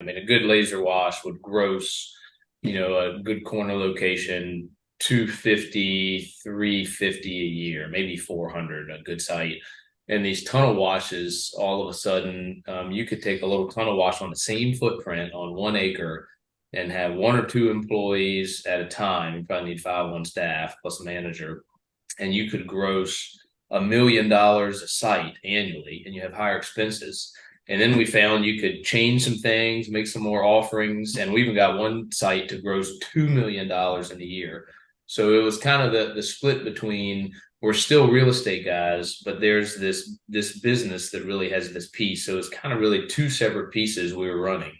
I mean, a good laser wash would gross, a good corner location, 250, 350 a year, maybe 400, a good site. And these tunnel washes, all of a sudden, you could take a little tunnel wash on the same footprint on 1 acre and have one or two employees at a time. You probably need five on staff plus a manager, and you could gross $1 million a site annually, and you have higher expenses. And then we found you could change some things, make some more offerings, and we even got one site to gross $2 million in a year. So it was kind of the split between, we're still real estate guys, but there's this business that really has this piece. So it's kind of really two separate pieces we were running.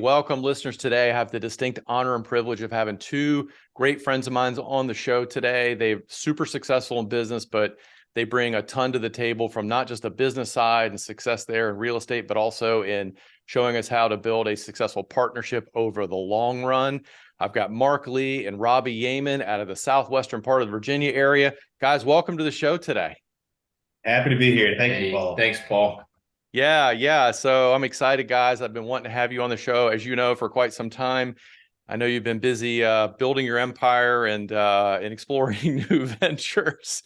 Welcome, listeners. Today, I have the distinct honor and privilege of having two great friends of mine on the show today. They're super successful in business, but they bring a ton to the table from not just a business side and success there in real estate, but also in showing us how to build a successful partnership over the long run. I've got Mark Lee and Robbie Yeaman out of the southwestern part of the Virginia area. Guys, welcome to the show today. Happy to be here. Thank you, Paul. Thanks, Paul. Yeah. So I'm excited, guys. I've been wanting to have you on the show, as you know, for quite some time. I know you've been busy building your empire and exploring new ventures.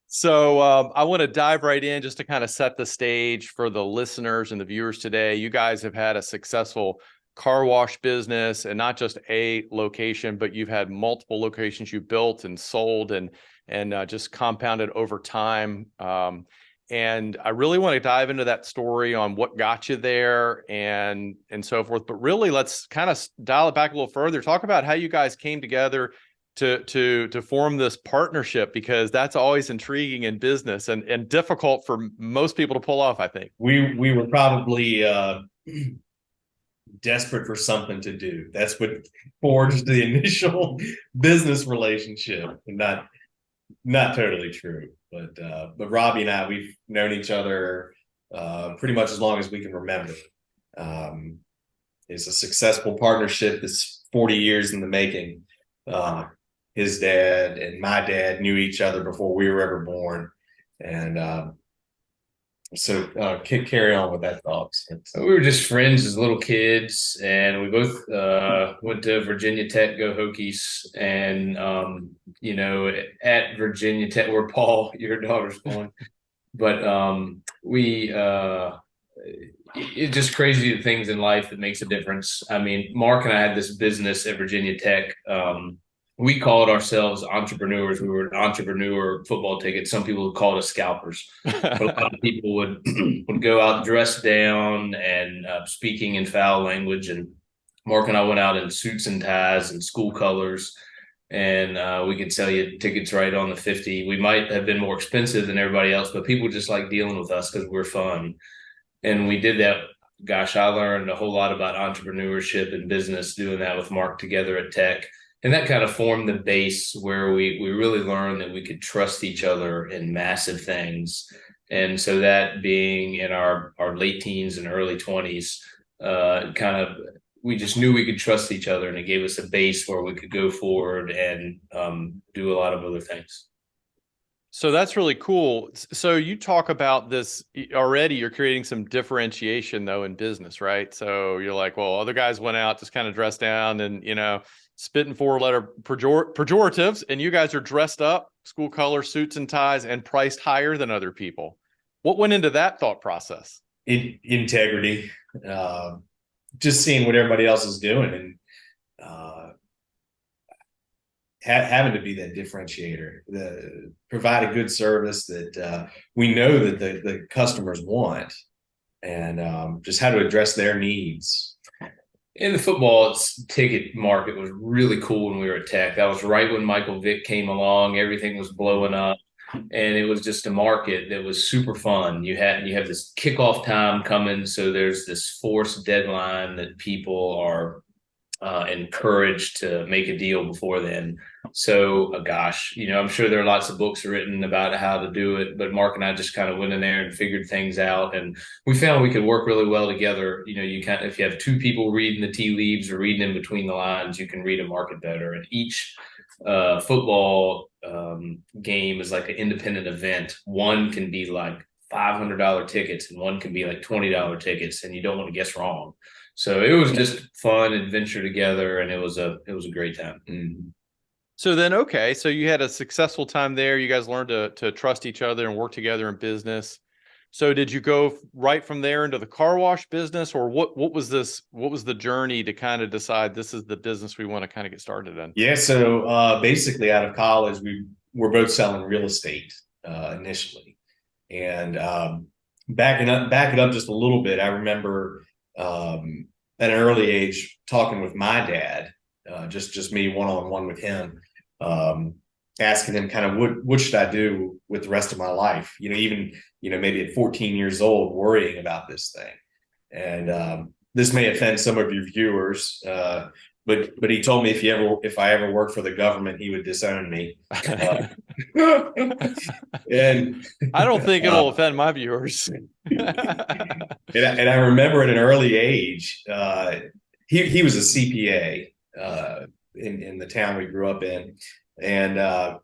So I want to dive right in just to kind of set the stage for the listeners and the viewers today. You guys have had a successful car wash business, and not just a location, but you've had multiple locations you built and sold and just compounded over time. And I really want to dive into that story on what got you there and so forth. But really, let's kind of dial it back a little further. Talk about how you guys came together to form this partnership, because that's always intriguing in business and difficult for most people to pull off, I think. We were probably desperate for something to do. That's what forged the initial business relationship. Not totally true. But Robbie and I, we've known each other pretty much as long as we can remember. It's a successful partnership that's 40 years in the making. His dad and my dad knew each other before we were ever born. And carry on with that thought. We were just friends as little kids, and we both went to Virginia Tech, go Hokies. And at Virginia Tech, where Paul, your daughter's going, but it's just crazy, the things in life that makes a difference. I mean, Mark and I had this business at Virginia Tech. We called ourselves entrepreneurs. We were an entrepreneur football ticket. Some people would call us scalpers. But a lot of people would go out dressed down and speaking in foul language. And Mark and I went out in suits and ties and school colors, and we could sell you tickets right on the 50. We might have been more expensive than everybody else, but people just like dealing with us because we're fun. And we did that. Gosh, I learned a whole lot about entrepreneurship and business doing that with Mark together at Tech. And that kind of formed the base where we really learned that we could trust each other in massive things. And so that being in our late teens and early 20s, we just knew we could trust each other, and it gave us a base where we could go forward and do a lot of other things. So that's really cool. So you talk about this already, you're creating some differentiation though in business, right? So you're like, well, other guys went out just kind of dressed down and, spitting four-letter pejoratives, and you guys are dressed up, school color, suits and ties, and priced higher than other people. What went into that thought process? Integrity, just seeing what everybody else is doing, and having to be that differentiator, provide a good service that we know that the customers want, and just how to address their needs. In the football ticket market was really cool when we were at Tech. That was right when Michael Vick came along. Everything was blowing up, and it was just a market that was super fun. You have this kickoff time coming, so there's this forced deadline that people are encouraged to make a deal before then. So, gosh, I'm sure there are lots of books written about how to do it, but Mark and I just kind of went in there and figured things out, and we found we could work really well together. You kind of, if you have two people reading the tea leaves or reading in between the lines, you can read a market better. And each football game is like an independent event. One can be like $500 tickets, and one can be like $20 tickets, and you don't want to guess wrong. So it was just fun adventure together, and it was a great time. Mm-hmm. So then, okay, so you had a successful time there. You guys learned to trust each other and work together in business. So did you go right from there into the car wash business, or what was this? What was the journey to kind of decide this is the business we want to kind of get started in? Yeah, so basically out of college, we were both selling real estate initially, and backing it up just a little bit. I remember at an early age talking with my dad, just me one-on-one with him, asking him kind of what should I do with the rest of my life? Even maybe at 14 years old, worrying about this thing. And this may offend some of your viewers, but he told me if I ever worked for the government, he would disown me. And I don't think it'll offend my viewers. and I remember at an early age, he was a CPA in the town we grew up in, and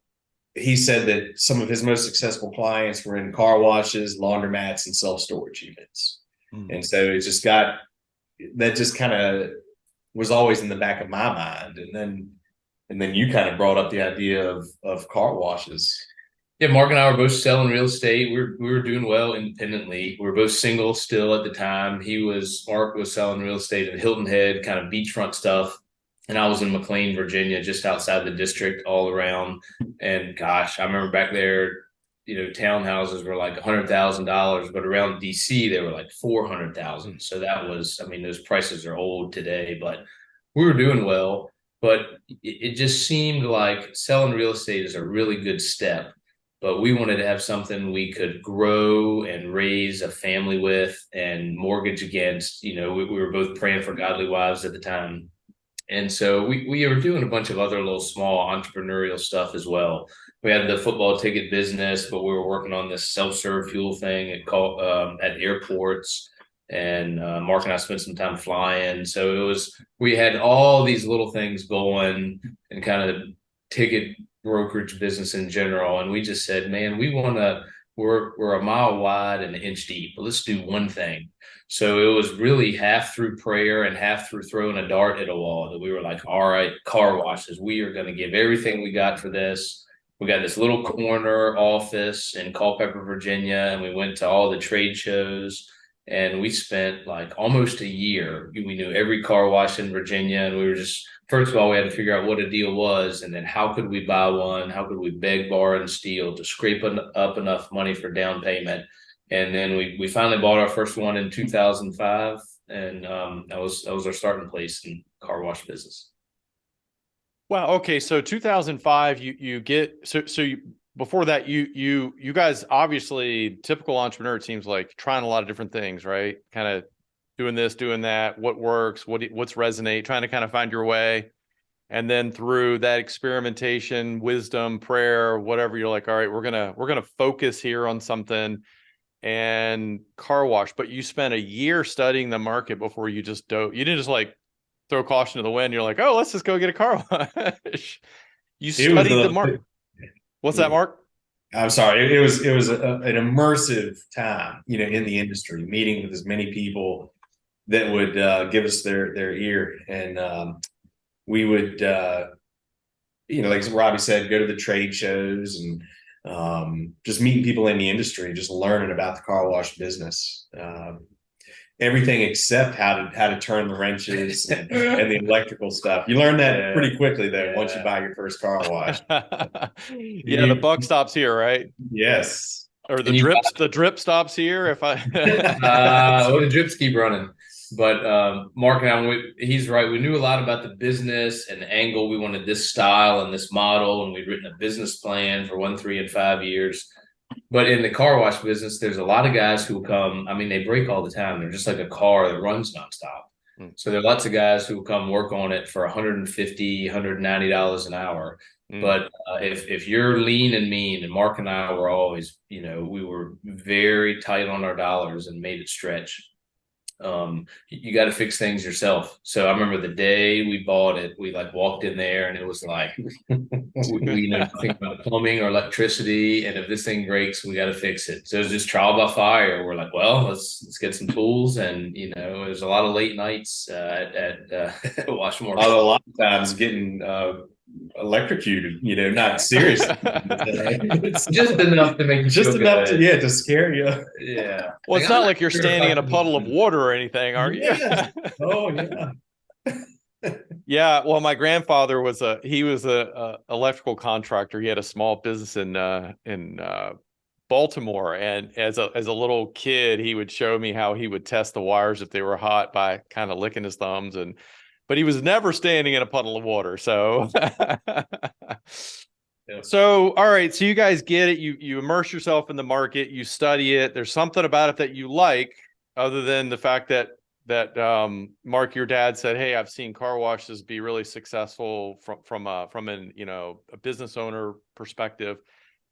he said that some of his most successful clients were in car washes, laundromats, and self-storage units. And so it just kind of was always in the back of my mind. And then you kind of brought up the idea of car washes. Yeah, Mark and I were both selling real estate. We were doing well independently. We were both single still at the time. Mark was selling real estate in Hilton Head, kind of beachfront stuff. And I was in McLean, Virginia, just outside the district, all around. And gosh, I remember back there, townhouses were like $100,000, but around DC they were like 400,000. So that was, those prices are old today, but we were doing well. But it just seemed like selling real estate is a really good step. But we wanted to have something we could grow and raise a family with and mortgage against. We were both praying for godly wives at the time. And so we were doing a bunch of other little small entrepreneurial stuff as well. We had the football ticket business, but we were working on this self-serve fuel thing at airports. And Mark and I spent some time flying. So we had all these little things going, and kind of ticket brokerage business in general. And we just said, man, we're a mile wide and an inch deep, but let's do one thing. So it was really half through prayer and half through throwing a dart at a wall that we were like, all right, car washes, we are going to give everything we got for this. We got this little corner office in Culpeper, Virginia, and we went to all the trade shows, and we spent like almost a year. We knew every car wash in Virginia, and we were just, first of all, we had to figure out what a deal was, and then how could we buy one? How could we beg, borrow, and steal to scrape up enough money for down payment? And then we finally bought our first one in 2005, and that was our starting place in car wash business. Wow. Okay. So 2005, you get before that, you guys obviously, typical entrepreneur, it seems like trying a lot of different things, right? Kind of doing this, doing that, what works, what's resonate, trying to kind of find your way. And then through that experimentation, wisdom, prayer, whatever, you're like, all right, we're gonna focus here on something. And car wash, but you spent a year studying the market before you just dove. You didn't just like throw caution to the wind. You're like, oh, let's just go get a car wash. You studied the market. What's that, Mark? I'm sorry. It was an immersive time, in the industry, meeting with as many people that would give us their ear, and we would, like Robbie said, go to the trade shows and just meeting people in the industry, just learning about the car wash business, everything except how to turn the wrenches and the electrical stuff. You learn that pretty quickly though, once you buy your first car wash. Yeah, the buck stops here, right? Yes. Or the drip stops here. If I the drips keep running. But Mark and I, he's right. We knew a lot about the business and the angle. We wanted this style and this model, and we'd written a business plan for 1, 3, and 5 years. But in the car wash business, there's a lot of guys who come. They break all the time. They're just like a car that runs nonstop. Mm. So there are lots of guys who come work on it for $150, $190 an hour. Mm. But if you're lean and mean, and Mark and I were always, we were very tight on our dollars and made it stretch. You got to fix things yourself. So I remember the day we bought it, we like walked in there and it was like, we know nothing about plumbing or electricity. And if this thing breaks, we got to fix it. So it was just trial by fire. We're like, well, let's get some tools. And, there's a lot of late nights at Washmore. A lot of times getting electrocuted, not serious. It's just enough to make you Just feel enough good. to scare you. Yeah. Well, it's not like you're standing in a puddle of water or anything, are you? Yeah. Oh yeah. Yeah, well, my grandfather was a electrical contractor. He had a small business in Baltimore, and as a little kid, he would show me how he would test the wires if they were hot by kind of licking his thumbs, but he was never standing in a puddle of water. So Yeah. So, all right. So you guys get it. You immerse yourself in the market, you study it. There's something about it that you like, other than the fact that Mark, your dad said, "Hey, I've seen car washes be really successful from an a business owner perspective."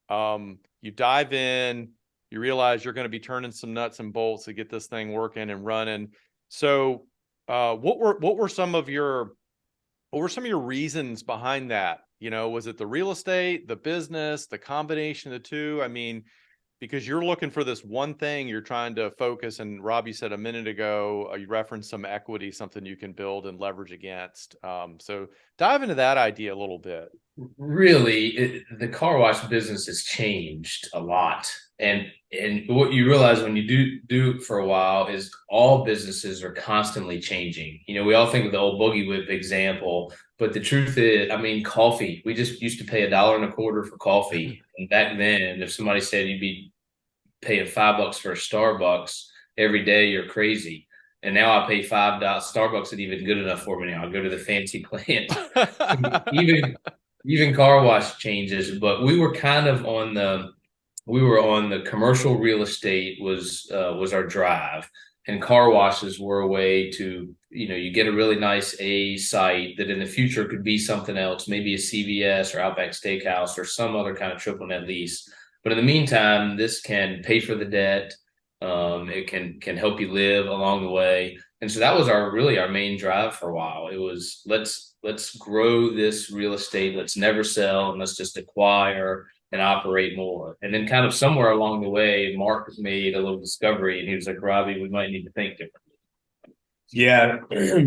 You dive in, you realize you're going to be turning some nuts and bolts to get this thing working and running. So, what were some of your reasons behind that? Was it the real estate, the business, the combination of the two? I mean, because you're looking for this one thing, you're trying to focus. And Rob, you said a minute ago, you referenced some equity, something you can build and leverage against. So dive into that idea a little bit. Really, the car wash business has changed a lot. And what you realize when you do it for a while is all businesses are constantly changing. We all think of the old boogie whip example, but the truth is, I mean, coffee, we just used to pay $1.25 for coffee. And back then, if somebody said you'd be paying $5 for a Starbucks every day, you're crazy. And now I pay $5. Starbucks isn't even good enough for me now. I go to the fancy plant. Even car wash changes, but we were kind of on the commercial real estate was our drive, and car washes were a way to, you get a really nice A site that in the future could be something else, maybe a CVS or Outback Steakhouse or some other kind of triple net lease. But in the meantime, this can pay for the debt. It can help you live along the way. And so that was our main drive for a while. It was let's grow this real estate. Let's never sell, and let's just acquire and operate more. And then kind of somewhere along the way, Mark made a little discovery, and he was like, Robbie, we might need to think differently. Yeah,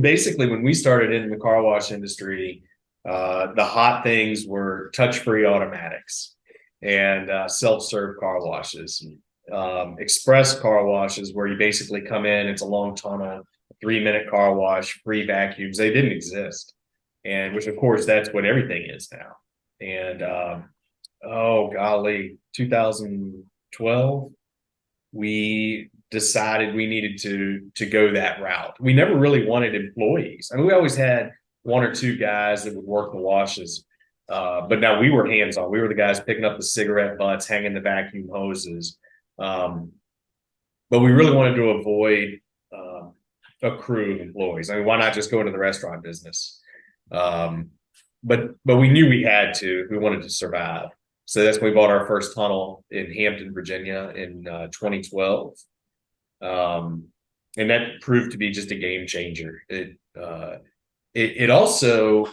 basically when we started in the car wash industry, the hot things were touch-free automatics and self-serve car washes. Express car washes where you basically come in, it's a long tunnel, 3-minute car wash, free vacuums. They didn't exist. And which of course that's what everything is now. And oh golly, 2012, we decided we needed to go that route. We never really wanted employees. I mean, we always had 1 or 2 guys that would work the washes. But now we were hands-on. We were the guys picking up the cigarette butts, hanging the vacuum hoses. But we really wanted to avoid a crew of employees. I mean, why not just go into the restaurant business? But we knew we had to if we wanted to survive. So that's when we bought our first tunnel in Hampton, Virginia in 2012. And that proved to be just a game changer. It also,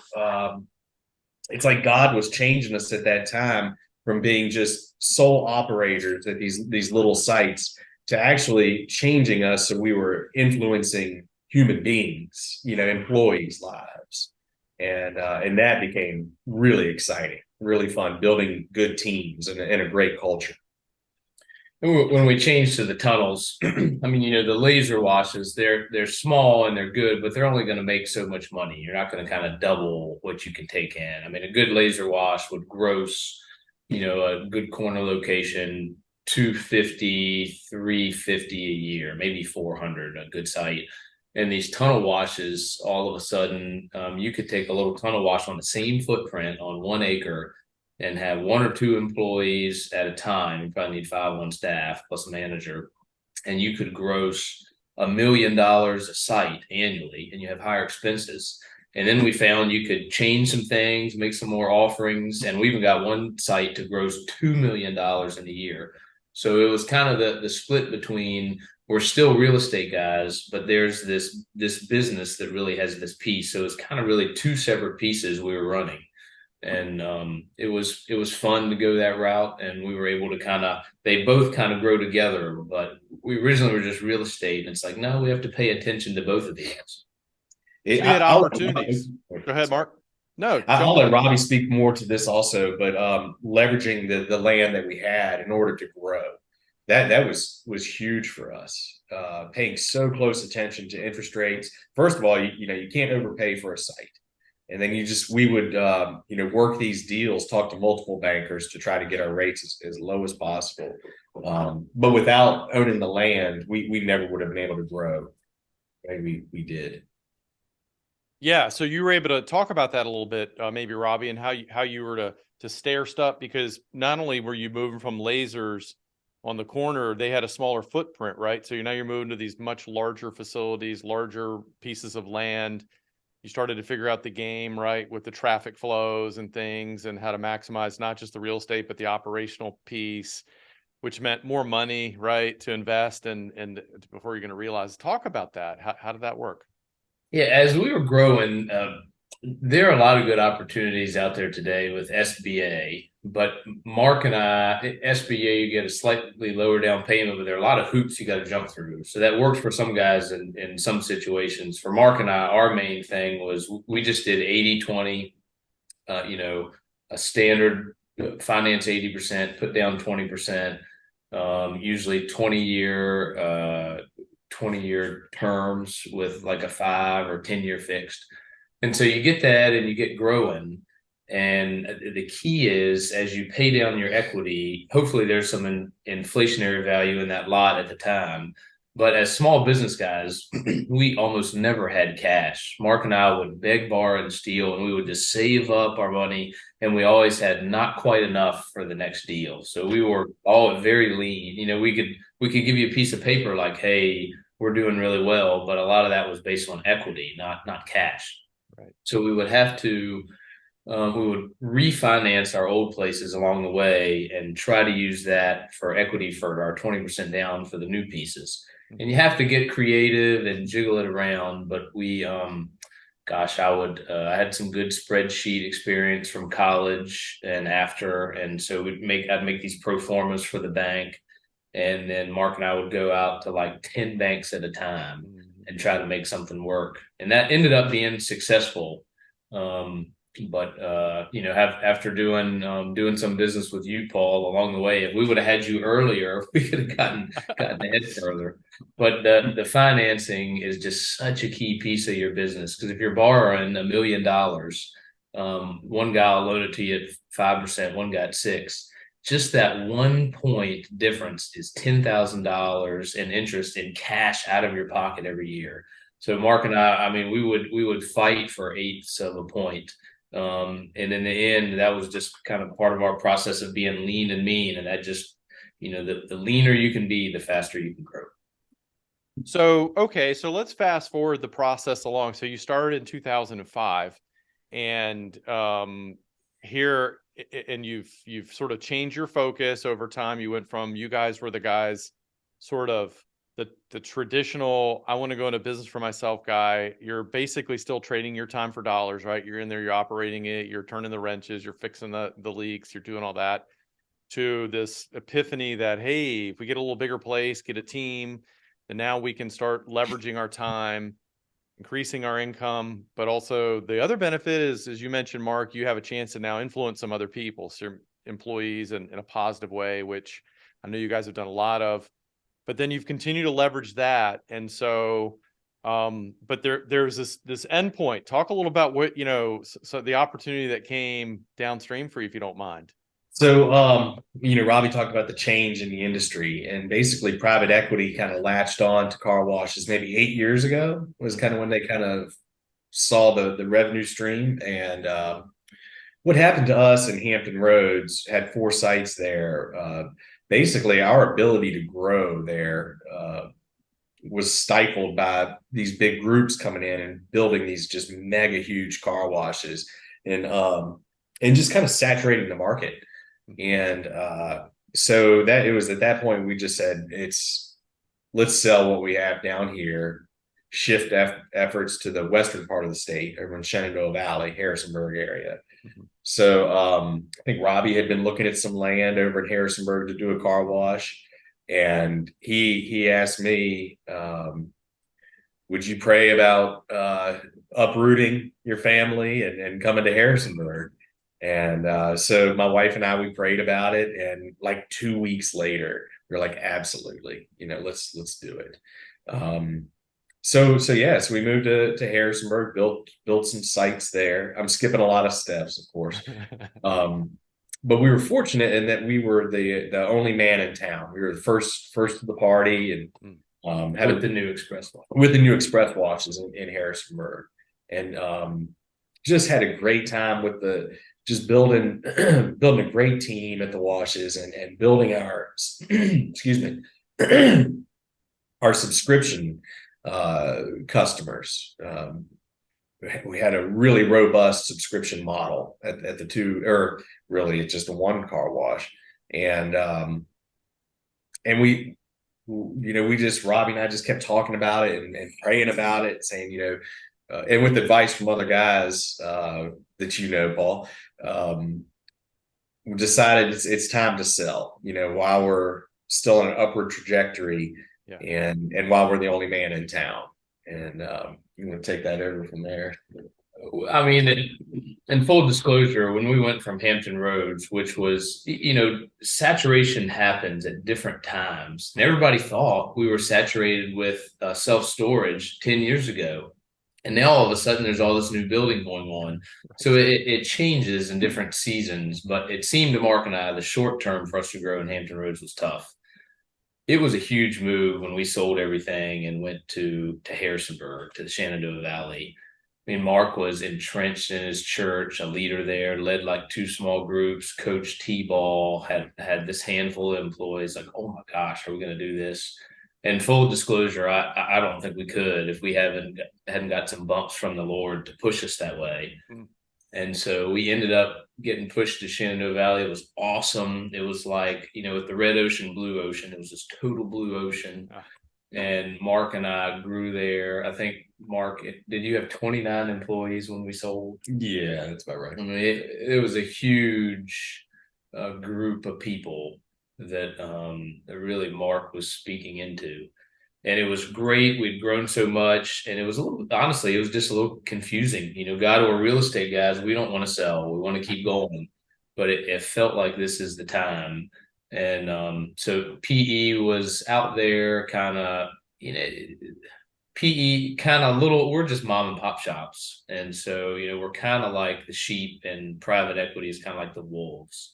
it's like God was changing us at that time from being just sole operators at these little sites to actually changing us so we were influencing human beings, employees' lives. And that became really exciting, really fun, building good teams and a great culture. When we changed to the tunnels, I mean, the laser washes, they're small and they're good, but they're only going to make so much money. You're not going to kind of double what you can take in. I mean, a good laser wash would gross, a good corner location, $250, $350 a year, maybe $400, a good site. And these tunnel washes, all of a sudden, you could take a little tunnel wash on the same footprint on 1 acre and have 1 or 2 employees at a time. You probably need 5 on staff plus a manager, and you could gross $1 million a site annually, and you have higher expenses. And then we found you could change some things, make some more offerings, and we even got one site to gross $2 million in a year. So it was kind of the split between, we're still real estate guys, but there's this business that really has this piece. So it's kind of really two separate pieces we were running. And it was fun to go that route, and we were able to they both kind of grow together. But we originally were just real estate, and it's like, no, we have to pay attention to both of these. You had opportunities. Go ahead, Mark. No, I'll let Robbie speak more to this also, but leveraging the land that we had in order to grow, that was huge for us. Paying so close attention to interest rates. First of all, you can't overpay for a site. And then we would work these deals, talk to multiple bankers to try to get our rates as low as possible. But without owning the land, we never would have been able to grow. Right? We did. Yeah, so you were able to talk about that a little bit, maybe Robbie, and how you were to stair step, because not only were you moving from lasers on the corner, they had a smaller footprint, right? So now you're moving to these much larger facilities, larger pieces of land. You started to figure out the game, right, with the traffic flows and things, and how to maximize not just the real estate, but the operational piece, which meant more money, right, to invest. And before you're going to realize, talk about that. How did that work? Yeah, as we were growing, there are a lot of good opportunities out there today with SBA, but Mark and I, SBA, you get a slightly lower down payment, but there are a lot of hoops you got to jump through. So that works for some guys in some situations. For Mark and I, our main thing was we just did 80-20, a standard finance 80%, put down 20%, usually 20-year terms with like a 5 or 10-year fixed. And so you get that and you get growing. And the key is, as you pay down your equity, hopefully there's some inflationary value in that lot at the time. But as small business guys, we almost never had cash. Mark and I would beg, borrow, and steal, and we would just save up our money. And we always had not quite enough for the next deal. So we were all very lean. We could give you a piece of paper like, hey, we're doing really well, but a lot of that was based on equity, not cash. Right. So we would have to, we would refinance our old places along the way and try to use that for equity for our 20% down for the new pieces. Mm-hmm. And you have to get creative and jiggle it around. But we, I had some good spreadsheet experience from college and after, and so I'd make these pro formas for the bank. And then Mark and I would go out to like 10 banks at a time and try to make something work. And that ended up being successable. After doing some business with you, Paul, along the way, if we would have had you earlier, we could have gotten ahead further. But the financing is just such a key piece of your business, because if you're borrowing $1 million, one guy will loan it to you at 5%, one guy at 6%. Just that 1 point difference is $10,000 in interest in cash out of your pocket every year. So Mark and I mean, we would fight for 1/8 of a point. And in the end, that was just kind of part of our process of being lean and mean. And that just, the leaner you can be, the faster you can grow. So, okay. So let's fast forward the process along. So you started in 2005, and here, and you've sort of changed your focus over time. You went from, you guys were the guys sort of the traditional, I want to go into business for myself guy. You're basically still trading your time for dollars, right? You're in there, you're operating it, you're turning the wrenches, you're fixing the leaks, you're doing all that, to this epiphany that, hey, if we get a little bigger place, get a team, then now we can start leveraging our time, increasing our income. But also the other benefit is, as you mentioned, Mark, you have a chance to now influence some other people, some employees in a positive way, which I know you guys have done a lot of. But then you've continued to leverage that. And so, but there's this endpoint. Talk a little about what, so the opportunity that came downstream for you, if you don't mind. So, Robbie talked about the change in the industry, and basically private equity kind of latched on to car washes maybe 8 years ago, was kind of when they kind of saw the revenue stream. And what happened to us in Hampton Roads, had 4 sites there. Basically, our ability to grow there was stifled by these big groups coming in and building these just mega huge car washes and just kind of saturating the market. And so that it was at that point we just said let's sell what we have down here, shift efforts to the western part of the state over in Shenandoah Valley, Harrisonburg area. So I think Robbie had been looking at some land over in Harrisonburg to do a car wash, and he asked me, would you pray about uprooting your family and coming to Harrisonburg? And so my wife and I, we prayed about it, and like 2 weeks later, we're like, absolutely, let's do it. So yes, we moved to Harrisonburg, built some sites there. I'm skipping a lot of steps, of course. But we were fortunate in that we were the only man in town. We were the first of the party, and With the new express wash. with the new express washes in Harrisonburg, and just had a great time with just building building a great team at the washes and building our excuse me our subscription customers. We had a really robust subscription model at the two, or really it's just a one car wash, and we we just, Robbie and I just kept talking about it and praying about it, saying and with advice from other guys that Paul, we decided it's time to sell, while we're still on an upward trajectory. Yeah. And while we're the only man in town. And you want to take that over from there? I mean, in full disclosure, when we went from Hampton Roads, which was, saturation happens at different times. And everybody thought we were saturated with self-storage 10 years ago. And now all of a sudden there's all this new building going on. So it changes in different seasons. But it seemed to Mark and I, the short term for us to grow in Hampton Roads was tough. It was a huge move when we sold everything and went to Harrisonburg, to the Shenandoah Valley. I mean, Mark was entrenched in his church, a leader there, led like 2 small groups, coached T-ball, had this handful of employees. Like, oh my gosh, are we going to do this? And full disclosure, I don't think we could if we hadn't got some bumps from the Lord to push us that way. And so we ended up getting pushed to Shenandoah Valley. It was awesome. It was like, with the red ocean, blue ocean, it was this total blue ocean. And Mark and I grew there. I think, Mark, did you have 29 employees when we sold? Yeah, that's about right. I mean, it was a huge group of people that really Mark was speaking into. And it was great. We'd grown so much, and it was honestly, it was just a little confusing. God, we're real estate guys. We don't want to sell. We want to keep going, but it felt like this is the time. And so PE was out there, kind of, PE kind of little. We're just mom and pop shops, and so we're kind of like the sheep, and private equity is kind of like the wolves.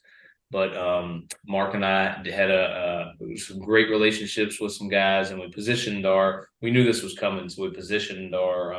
But Mark and I had some great relationships with some guys, and we knew this was coming, so we positioned our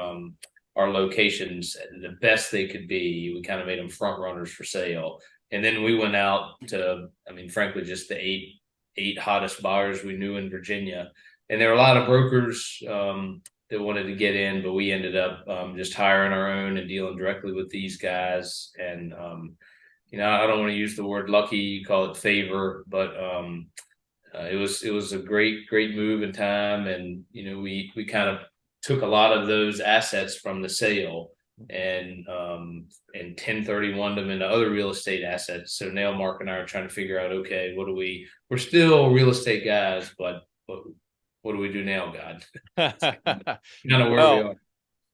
locations the best they could be. We kind of made them front runners for sale. And then we went out to, frankly, just the eight hottest buyers we knew in Virginia. And there were a lot of brokers that wanted to get in, but we ended up just hiring our own and dealing directly with these guys. And I don't want to use the word lucky, you call it favor, but it was a great move in time. And we kind of took a lot of those assets from the sale and 1031 them into other real estate assets. So now Mark and I are trying to figure out, okay, we're still real estate guys, but what do we do now, God? Kind of where we are.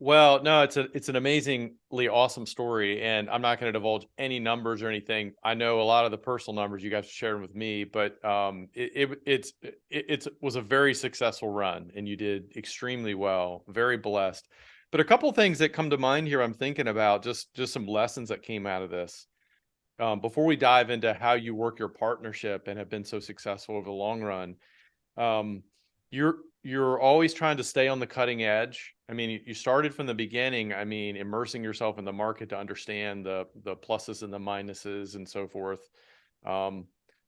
Well, no, it's an amazingly awesome story, and I'm not going to divulge any numbers or anything. I know a lot of the personal numbers you guys shared with me, but it was a very successful run, and you did extremely well. Very blessed. But a couple things that come to mind here, I'm thinking about just some lessons that came out of this. Before we dive into how you work your partnership and have been so successful over the long run, you're always trying to stay on the cutting edge. You started from the beginning, immersing yourself in the market to understand the pluses and the minuses and so forth.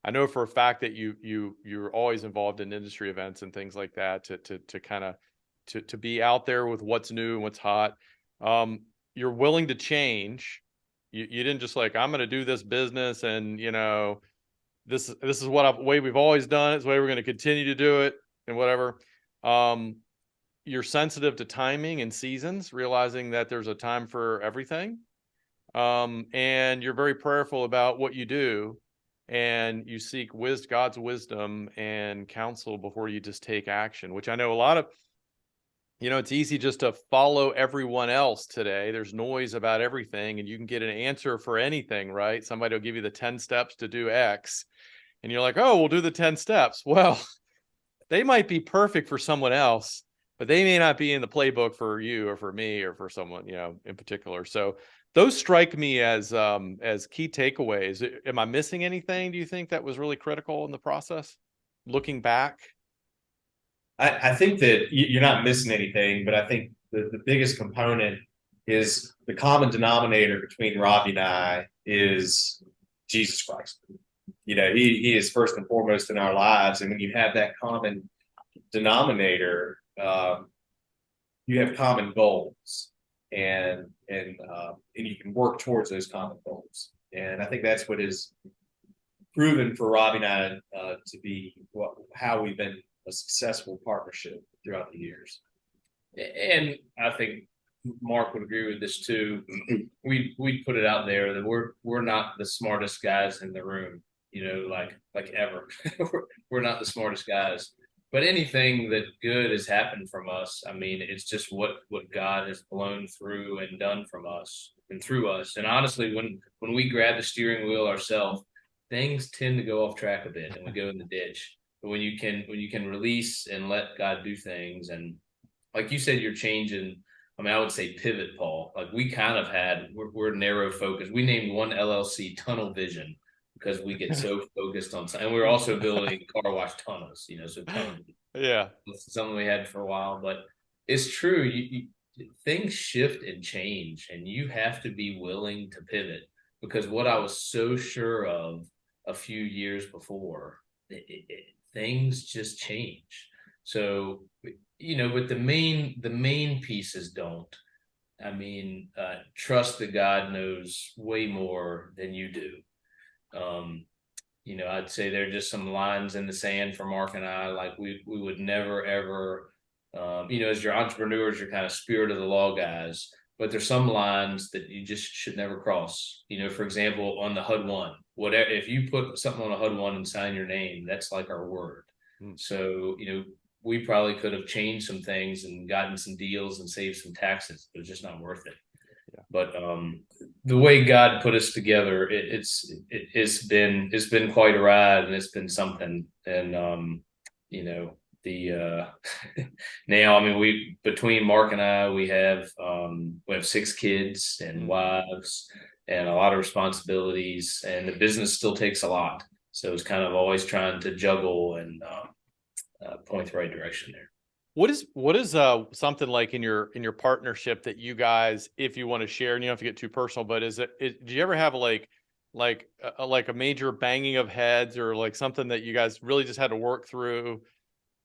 I know for a fact that you're always involved in industry events and things like that to kind of to be out there with what's new and what's hot. You're willing to change. You didn't just like, I'm going to do this business and, you know, this is what way we've always done it. It's the way we're going to continue to do it and whatever. You're sensitive to timing and seasons, realizing that there's a time for everything. And you're very prayerful about what you do, and you seek God's wisdom and counsel before you just take action, which I know a lot of, you know, it's easy just to follow everyone else today. There's noise about everything, and you can get an answer for anything, right? Somebody will give you the 10 steps to do X, and you're like, oh, we'll do the 10 steps. Well, they might be perfect for someone else, but they may not be in the playbook for you or for me or for someone, you know, in particular. So those strike me as key takeaways. Am I missing anything? Do you think that was really critical in the process, looking back? I think that you're not missing anything, but I think the biggest component is the common denominator between Robbie and I is Jesus Christ. You know, he is first and foremost in our lives. And when you have that common denominator, you have common goals, and you can work towards those common goals. And I think that's what is proven for Robbie and I to be how we've been a successful partnership throughout the years. And I think Mark would agree with this too. We put it out there that we're not the smartest guys in the room, you know, like ever. We're not the smartest guys. But anything that good has happened from us, I mean, it's just what God has blown through and done from us and through us. And honestly, when we grab the steering wheel ourselves, things tend to go off track a bit and we go in the ditch. But when you can release and let God do things, and like you said, you're changing. I mean, I would say pivot, Paul. Like we kind of we're narrow focused. We named one LLC Tunnel Vision because we get so focused on, and we're also building car wash tunnels, you know, so tunnel, Yeah, it's something we had for a while, but it's true. Things shift and change, and you have to be willing to pivot, because what I was so sure of a few years before, things just change. So, you know, but the main pieces don't. I mean, trust that God knows way more than you do. You know, I'd say there are just some lines in the sand for Mark and I. Like we would never ever, you know, as your entrepreneurs, you're kind of spirit of the law guys. But there's some lines that you just should never cross. You know, for example, on the HUD-1, whatever, if you put something on a HUD-1 and sign your name, that's like our word. So, you know, we probably could have changed some things and gotten some deals and saved some taxes, but it's just not worth it. Yeah. But the way God put us together, it's been quite a ride, and it's been something. And you know, the now, I mean, between Mark and I, we have 6 kids and wives and a lot of responsibilities, and the business still takes a lot. So it's kind of always trying to juggle and point the right direction there. What is something like in your partnership that you guys, if you want to share, and you don't have to get too personal, but do you ever have like a major banging of heads, or like something that you guys really just had to work through?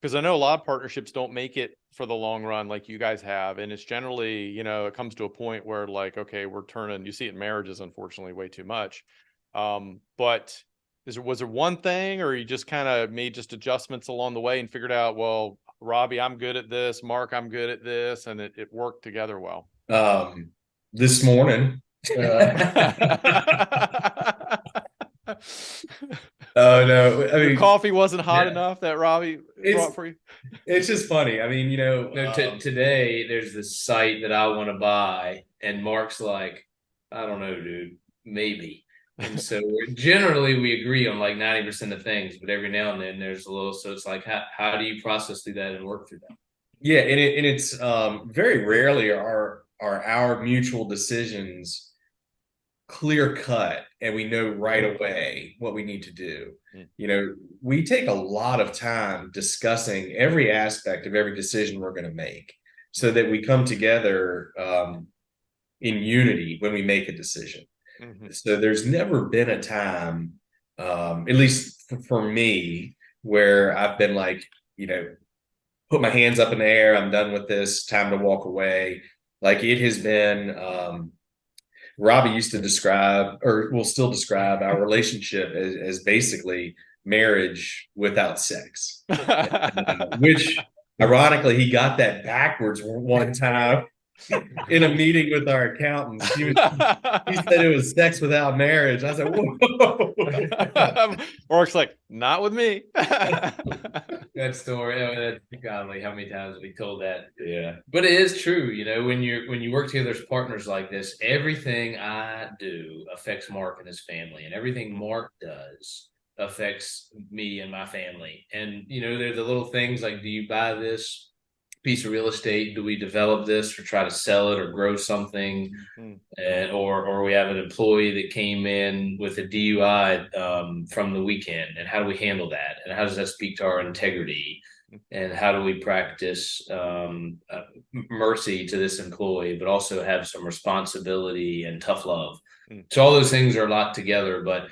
Because I know a lot of partnerships don't make it for the long run like you guys have, and it's generally, you know, it comes to a point where like, okay, you see it in marriages, unfortunately, way too much. But was there one thing, or you just kind of made just adjustments along the way and figured out, well, Robbie, I'm good at this, Mark, I'm good at this, and it worked together well? This morning. Oh no! I mean, your coffee wasn't hot enough that Robbie brought for you. It's just funny. I mean, you know, today there's this site that I want to buy, and Mark's like, I don't know, dude, maybe. And so generally we agree on like 90% of things, but every now and then there's a little. So it's like, how do you process through that and work through that? Yeah, and it's very rarely are our mutual decisions clear cut and we know right away what we need to do. You know, we take a lot of time discussing every aspect of every decision we're going to make, so that we come together in unity when we make a decision. So there's never been a time at least for me, where I've been like, put my hands up in the air. I'm done with this. Time to walk away. Like it has been. Robbie used to describe, or will still describe, our relationship as basically marriage without sex. Which, ironically, he got that backwards one time in a meeting with our accountants. He said it was sex without marriage. I said, whoa. Mark's like, not with me. That story, godly, how many times have we told that? Yeah. But it is true, when you work together as partners like this, everything I do affects Mark and his family, and everything Mark does affects me and my family. And there's the little things like, do you buy this piece of real estate? Do we develop this or try to sell it or grow something? And or we have an employee that came in with a DUI from the weekend, and how do we handle that? And how does that speak to our integrity? And how do we practice mercy to this employee, but also have some responsibility and tough love? So all those things are a lot together, but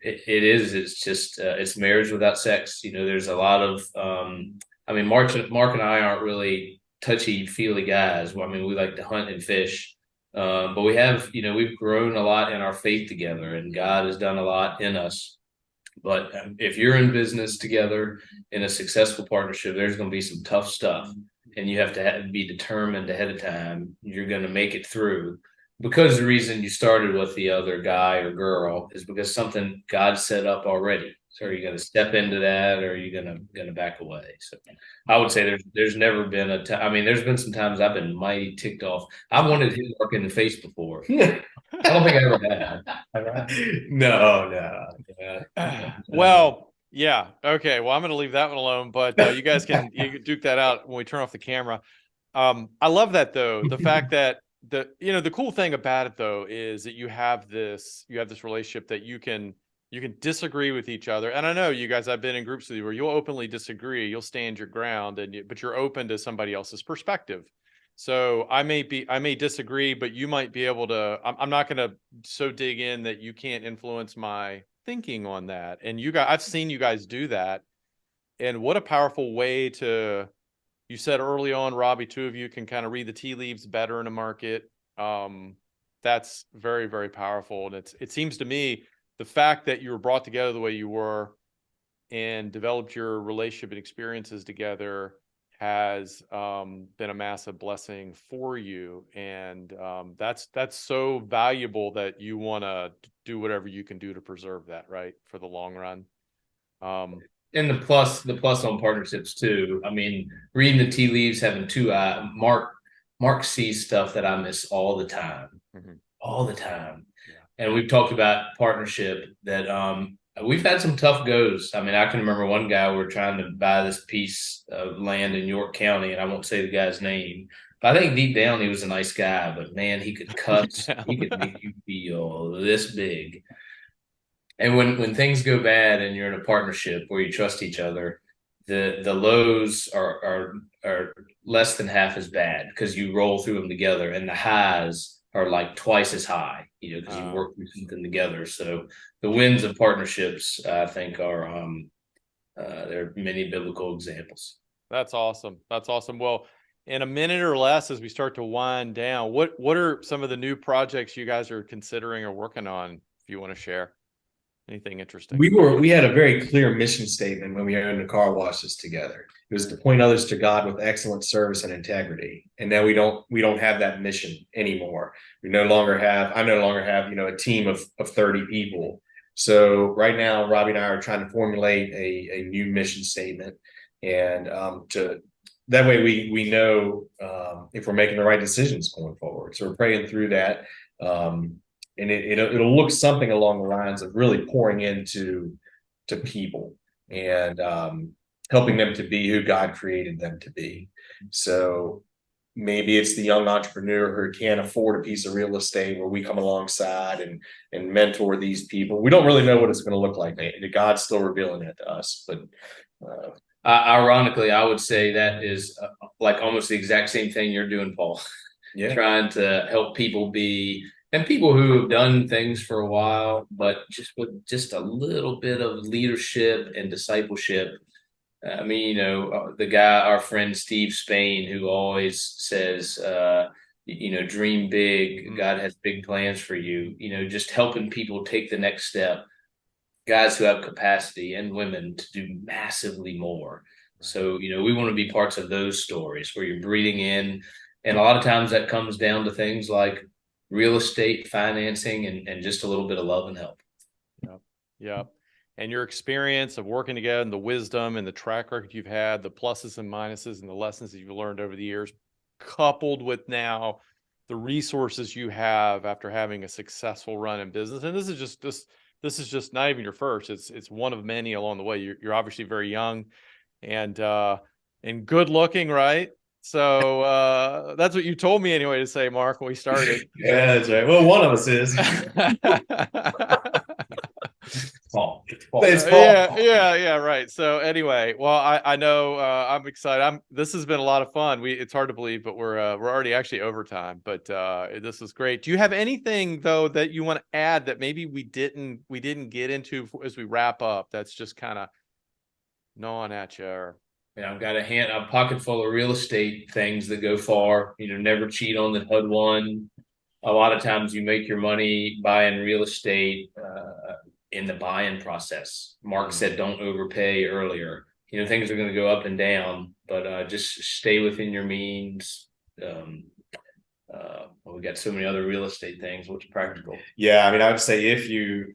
it's just it's marriage without sex. There's a lot of Mark and I aren't really touchy-feely guys. Well, we like to hunt and fish, but we have, we've grown a lot in our faith together, and God has done a lot in us. But if you're in business together in a successful partnership, there's going to be some tough stuff, and you have to be determined ahead of time. You're going to make it through, because the reason you started with the other guy or girl is because something God set up already. So are you going to step into that, or are you going to back away? So I would say there's never been a time. There's been some times I've been mighty ticked off. I wanted him to work in the face before. I don't think I ever had. No. Yeah. Well, yeah. Okay. Well, I'm going to leave that one alone, but you guys can duke that out when we turn off the camera. I love that though. The fact that the cool thing about it though is that you have this relationship that you can disagree with each other. And I know you guys, I've been in groups with you where you'll openly disagree, you'll stand your ground, but you're open to somebody else's perspective. So I may disagree, but you might be able to, I'm not going to so dig in that you can't influence my thinking on that. And I've seen you guys do that. And what a powerful way to, you said early on, Robbie, two of you can kind of read the tea leaves better in a market. That's very, very powerful. And it seems to me, the fact that you were brought together the way you were and developed your relationship and experiences together has been a massive blessing for you. And that's so valuable that you want to do whatever you can do to preserve that, right, for the long run. And the plus on partnerships too. Reading the tea leaves, having two eye. Mark sees stuff that I miss all the time, all the time. And we've talked about partnership that we've had some tough goes. I can remember one guy, we were trying to buy this piece of land in York County, and I won't say the guy's name, but I think deep down he was a nice guy, but man, he could cuss. He could make you feel this big. And when things go bad and you're in a partnership where you trust each other, the lows are less than half as bad because you roll through them together, and the highs are like twice as high, because you work through something together. So the wins of partnerships, I think, are there are many biblical examples. That's awesome. That's awesome. Well, in a minute or less, as we start to wind down, what are some of the new projects you guys are considering or working on, if you want to share? Anything interesting? We had a very clear mission statement when we owned the car washes together. It was to point others to God with excellent service and integrity. And now we don't have that mission anymore. I no longer have, a team of 30 people. So right now, Robbie and I are trying to formulate a new mission statement, and that way we know if we're making the right decisions going forward. So we're praying through that. And it'll look something along the lines of really pouring into people and helping them to be who God created them to be. So maybe it's the young entrepreneur who can't afford a piece of real estate, where we come alongside and mentor these people. We don't really know what it's going to look like. God's still revealing it to us. But ironically, I would say that is like almost the exact same thing you're doing, Paul. Yeah. Trying to help people be And people who have done things for a while, but just with just a little bit of leadership and discipleship. I mean, the guy, our friend Steve Spain, who always says, dream big. God has big plans for you. Just helping people take the next step. Guys who have capacity and women to do massively more. So, we want to be parts of those stories where you're breathing in. And a lot of times that comes down to things like real estate financing and just a little bit of love and help. Yep. Yep. And your experience of working together and the wisdom and the track record you've had, the pluses and minuses and the lessons that you've learned over the years, coupled with now the resources you have after having a successful run in business. And this is just not even your first. It's one of many along the way. You're obviously very young and good looking, right? So that's what you told me anyway to say, Mark, when we started. Yeah, that's right. Well, one of us is. Paul. It's Paul. Yeah, right. So anyway, well, I know I'm excited. This has been a lot of fun. It's hard to believe, but we're already actually overtime. But this is great. Do you have anything though that you want to add that maybe we didn't get into as we wrap up? That's just kind of gnawing at you. Or... Yeah, I've got a pocket full of real estate things that go far. Never cheat on the HUD one. A lot of times you make your money buying real estate in the buying process. Mark said, don't overpay earlier. Things are going to go up and down, but just stay within your means. We got so many other real estate things. What's practical? Yeah, I mean, I would say if you're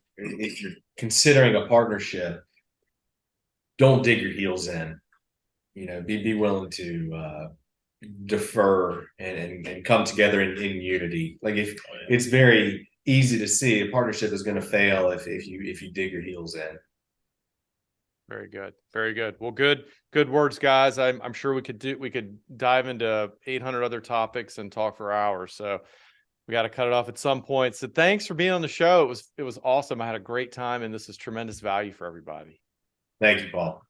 considering a partnership, don't dig your heels in. Be willing to defer and come together in unity. Like if it's very easy to see a partnership is going to fail if you dig your heels in. Very good. Very good. Well, good words, guys. I'm sure we could dive into 800 other topics and talk for hours. So we got to cut it off at some point. So thanks for being on the show. It was awesome. I had a great time and this is tremendous value for everybody. Thank you, Paul.